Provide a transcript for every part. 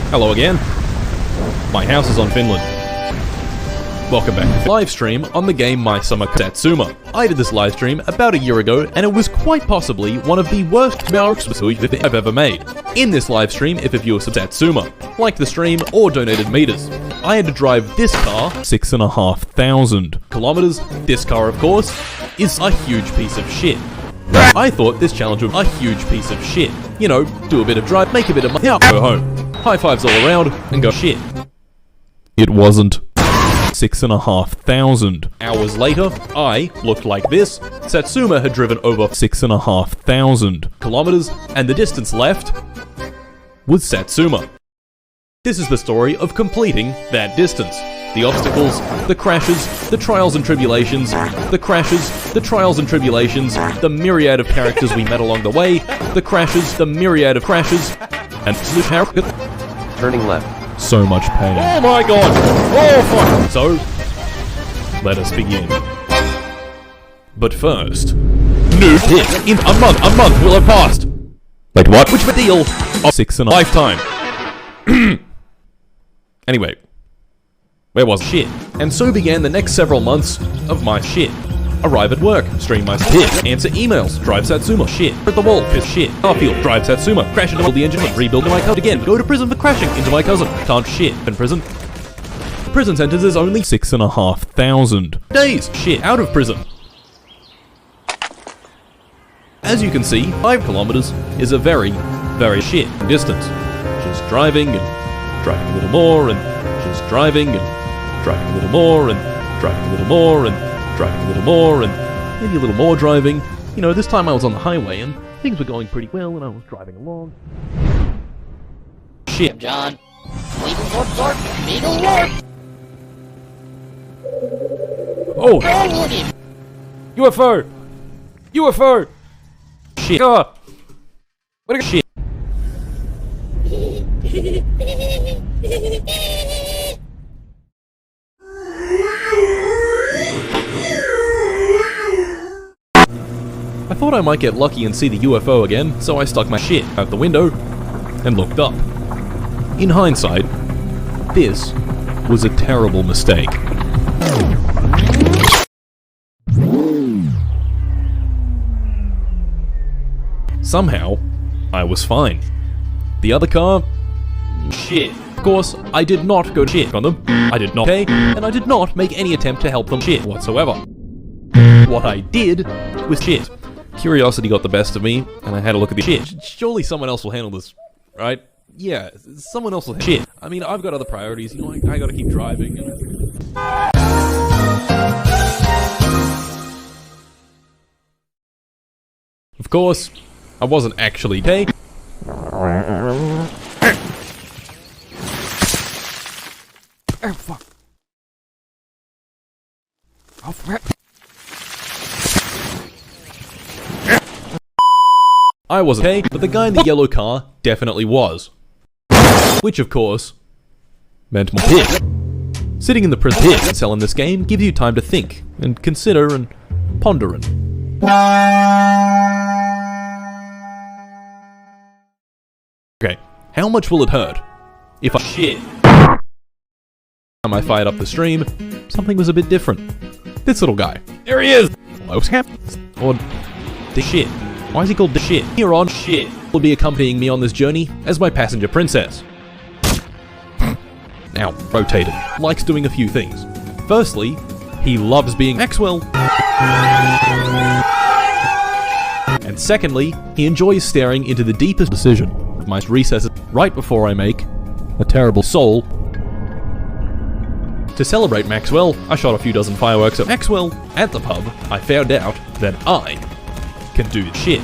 Hello again. My house is on Finland. Welcome back to the live stream on the game My Summer Satsuma. I did this live stream about a year ago, and it was quite possibly one of the worst marks I've ever made. In this live stream, if a viewer Satsuma liked the stream or donated meters, I had to drive this car 6,500 kilometers. This car, of course, is a huge piece of shit. I thought this challenge was a huge piece of shit. You know, do a bit of drive, make a bit of money, go home. High fives all around, and go shit. It wasn't. 6,500. Hours later, I looked like this. Satsuma had driven over 6,500 kilometers, and the distance left was Satsuma. This is the story of completing that distance. The obstacles, the crashes, the trials and tribulations, the crashes, the trials and tribulations, the myriad of characters we met along the way, the crashes, the myriad of crashes, and turning left. So much pain. Oh my god! Oh fuck! So, let us begin. But first, new hit in a month will have passed. Wait, what? Which deal of 6 and a lifetime. Anyway, where was shit? And so began the next several months of my shit. Arrive at work, stream my shit, answer emails, drive Satsuma, shit, at the wall, piss shit, Starfield, drive Satsuma, crash into the engine, rebuild my cousin again, go to prison for crashing into my cousin, can't shit, in prison. Prison sentence is only 6,500 days, shit, out of prison. As you can see, 5 kilometers is a very, very shit distance. Just driving and driving a little more and just driving and driving a little more and driving a little more and driving a little more, and maybe a little more driving. You know, this time I was on the highway, and things were going pretty well, and I was driving along. Shit. John. Needle Oh! UFO! UFO! Shit. Ah! What a shit. I thought I might get lucky and see the UFO again, so I stuck my shit out the window and looked up. In hindsight, this was a terrible mistake. Somehow, I was fine. The other car? Shit. Of course, I did not go shit on them. I did not pay, and I did not make any attempt to help them shit whatsoever. What I did was shit. Curiosity got the best of me, and I had a look at the shit. Surely someone else will handle this, right? Yeah, someone else will handle shit. I mean, I've got other priorities, you know, I gotta keep driving. Of course, I wasn't actually gay. Oh, fuck. Oh, fuck. I wasn't okay, but the guy in the yellow car definitely was. Which, of course, meant more pit. Sitting in the prison pit cell in this game gives you time to think, and consider, and ponder, and... Okay, how much will it hurt if I shit? Time I fired up the stream, something was a bit different. This little guy. There he is! Hello, Scap. Or... the shit. Why is he called the shit? Here on shit will be accompanying me on this journey as my passenger princess. Now, rotated. Likes doing a few things. Firstly, he loves being Maxwell. And secondly, he enjoys staring into the deepest decision of my recesses right before I make a terrible soul. To celebrate Maxwell, I shot a few dozen fireworks at Maxwell. At the pub, I found out that I can do shit.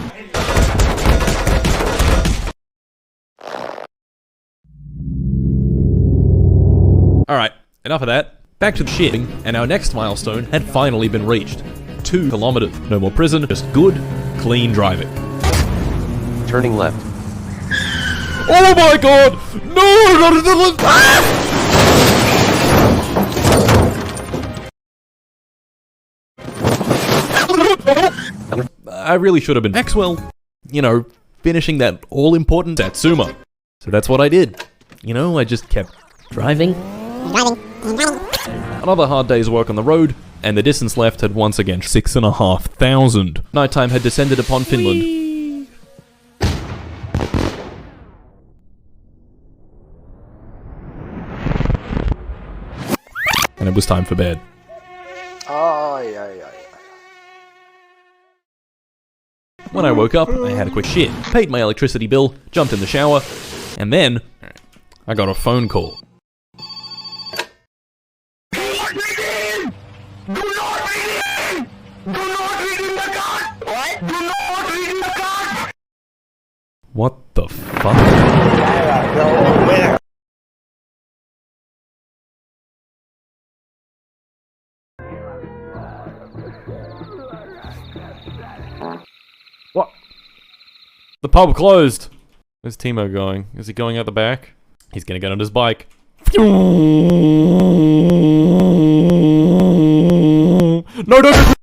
Alright, enough of that. Back to the shitting, and our next milestone had finally been reached. 2 kilometers. No more prison, just good, clean driving. Turning left. Oh my god! No! Not in the I really should have been Maxwell, you know, finishing that all-important Satsuma. So that's what I did. you know, I just kept driving. Another hard day's work on the road, and the distance left had once again 6,500. Nighttime had descended upon Finland. And it was time for bed. When I woke up, I had a quick shit, paid my electricity bill, jumped in the shower, and then I got a phone call. What the fuck? What? The pub closed. Where's Timo going? Is he going out the back? He's gonna get on his bike. No, don't!